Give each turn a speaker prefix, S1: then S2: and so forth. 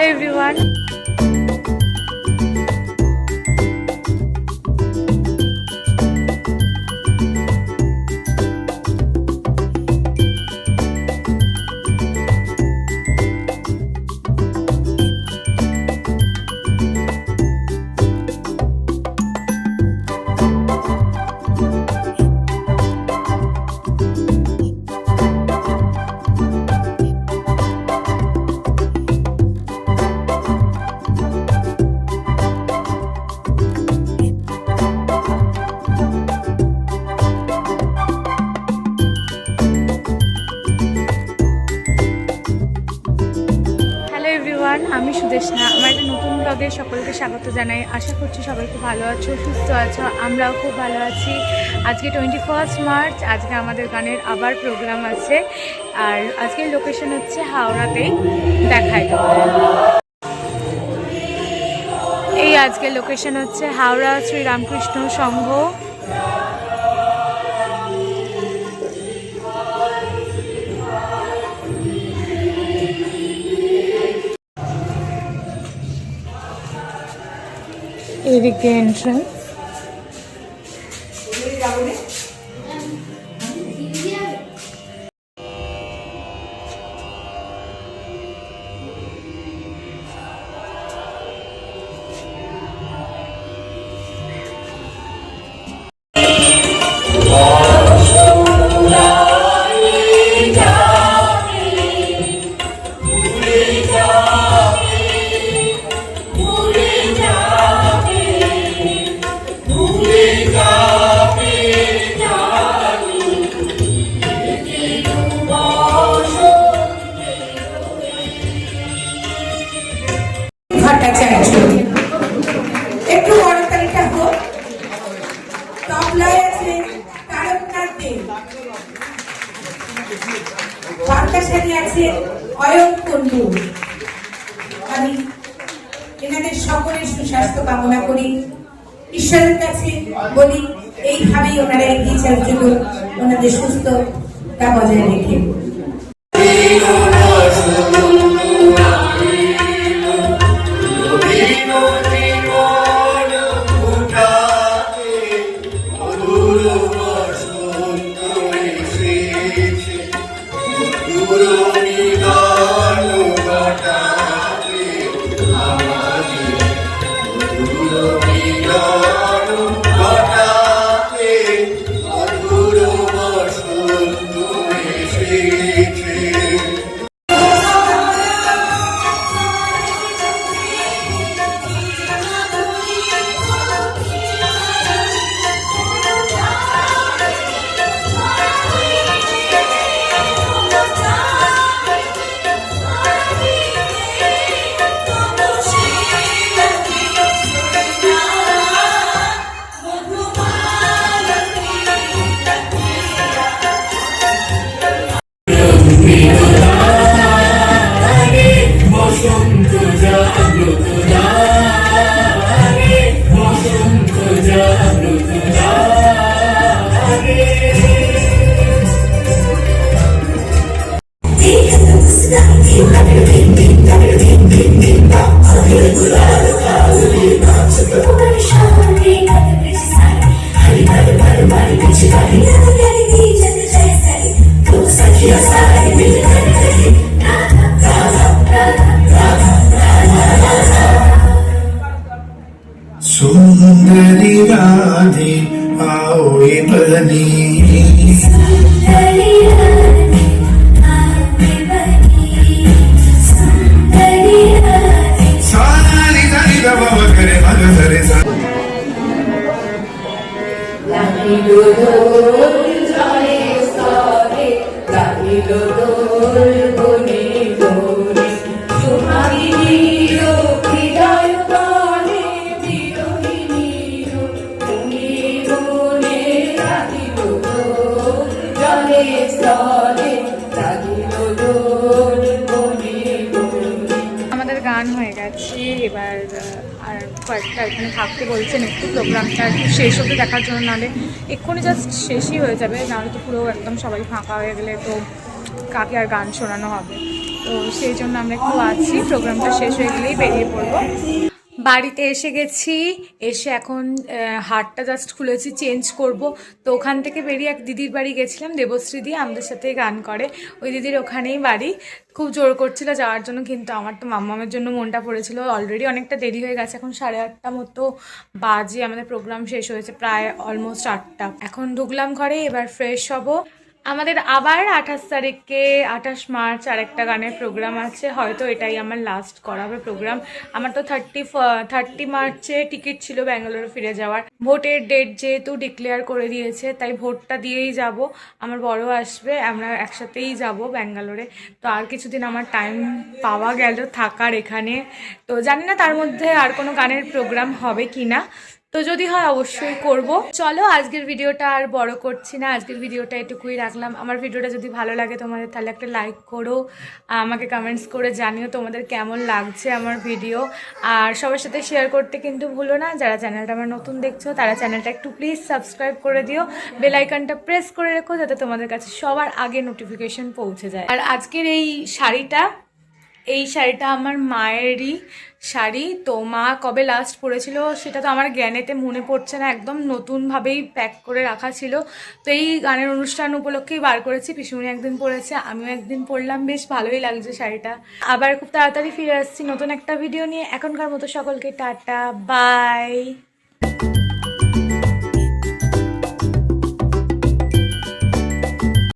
S1: Hello everyone. আমি সুদেশনা আমার একটা নতুন ব্লগে সকলকে স্বাগত জানাই। আশা করছি সবাই খুব ভালো আছো, সুস্থ আছো, আমরাও খুব ভালো আছি। আজকে 21 মার্চ, আজকে আমাদের গানের আবার প্রোগ্রাম আছে। আর আজকের লোকেশন হচ্ছে হাওড়াতেই, দেখাই এই আজকের লোকেশন হচ্ছে হাওড়া শ্রীরামকৃষ্ণ সংঘ। এদিক দিয়ে এন্ট্রান্স।
S2: একটু বড় তালিকা হোক। তবলায় আছে তারকনাথ দেব, বার্তাসারি আছে অয়ন কুণ্ডু। আমি এনাদের সকলের সুস্বাস্থ্য কামনা করি, ঈশ্বরের কাছে বলি এইভাবেই ওনারা এগিয়ে যাওয়ার জন্য ওনাদের সুস্থতা বজায় রেখে।
S3: सुंदरी राधे आओ बनी सारी सारी दबा करे मग सरे सा लागी डोल जाने सारे लागी डोल गोने गोने तुम्हारी हीरो हृदय गाने बिरोहिनी তুমি গোনে লাगी ডোল जाने सारे लागी डोल गोने गोने।
S1: আমাদের গান হয়ে গেছে, এবার আর কয়েকটা এখানে থাকতে বলছেন একটু প্রোগ্রামটা একটু শেষ অবধি দেখার জন্য, নাহলে এক্ষুনি জাস্ট শেষই হয়ে যাবে, নাহলে তো পুরো একদম সবাই ফাঁকা হয়ে গেলে তো কাকে আর গান শোনানো হবে। তো তো সেই জন্য আমরা একটু আছি, প্রোগ্রামটা শেষ হয়ে গেলেই বেরিয়ে পড়বো। বাড়িতে এসে গেছি, এসে এখন হাটটা জাস্ট খুলেছি, চেঞ্জ করব। তো ওখান থেকে বেরিয়ে এক দিদির বাড়ি গেছিলাম, দেবশ্রী দি আমাদের সাথে গান করে, ওই দিদির ওখানেই বাড়ি। খুব জোর করছিল যাওয়ার জন্য, কিন্তু আমার তো মাম্মামের জন্য মনটা পড়েছিল। অলরেডি অনেকটা দেরি হয়ে গেছে, এখন 8:30 মতো বাজে, আমাদের প্রোগ্রাম শেষ হয়েছে প্রায় অলমোস্ট 8টা। এখন ঢুকলাম ঘরে, এবার ফ্রেশ হব। আমাদের আবার 28 তারিখে 28 মার্চ আরেকটা গানের প্রোগ্রাম আছে, হয়তো এটাই আমার লাস্ট করা হবে প্রোগ্রাম। আমার তো 30 মার্চে টিকিট ছিল ব্যাঙ্গালোরে ফিরে যাওয়ার। ভোটের ডেট যেহেতু ডিক্লেয়ার করে দিয়েছে, তাই ভোটটা দিয়েই যাব। আমার বড় আসবে, আমরা একসাথেই যাব ব্যাঙ্গালোরে। তো আর কিছুদিন আমার টাইম পাওয়া গেল থাকার এখানে। তো জানি না তার মধ্যে আর কোনো গানের প্রোগ্রাম হবে কি না, তো যদি হয় অবশ্যই করব। চলো আজকের ভিডিওটা আর বড় করছি না, আজকের ভিডিওটা এটুকুই রাখলাম। আমার ভিডিওটা যদি ভালো লাগে তোমাদের, তাহলে একটা লাইক করো, আমাকে কমেন্টস করে জানিও তোমাদের কেমন লাগছে আমার ভিডিও। আর সবার সাথে শেয়ার করতে কিন্তু ভুলো না। যারা চ্যানেলটা আমার নতুন দেখছো, তারা চ্যানেলটা একটু প্লিজ সাবস্ক্রাইব করে দিও, বেল আইকনটা প্রেস করে রেখো, যাতে তোমাদের কাছে সবার আগে নোটিফিকেশন পৌঁছে যায়। আর আজকের এই শাড়িটা আমার মায়েরই শাড়ি। তো মা কবে লাস্ট পরেছিল সেটা তো আমার জ্ঞানেতে মনে পড়ছে না, একদম নতুনভাবেই প্যাক করে রাখা ছিল। তো এই গানের অনুষ্ঠান উপলক্ষেই বার করেছি, পিসুমনি একদিন পরেছে, আমিও একদিন পরলাম, বেশ ভালোই লাগছে শাড়িটা। আবার খুব তাড়াতাড়ি ফিরে আসছি নতুন একটা ভিডিও নিয়ে। এখনকার মতো সকলকে টাটা, বাই।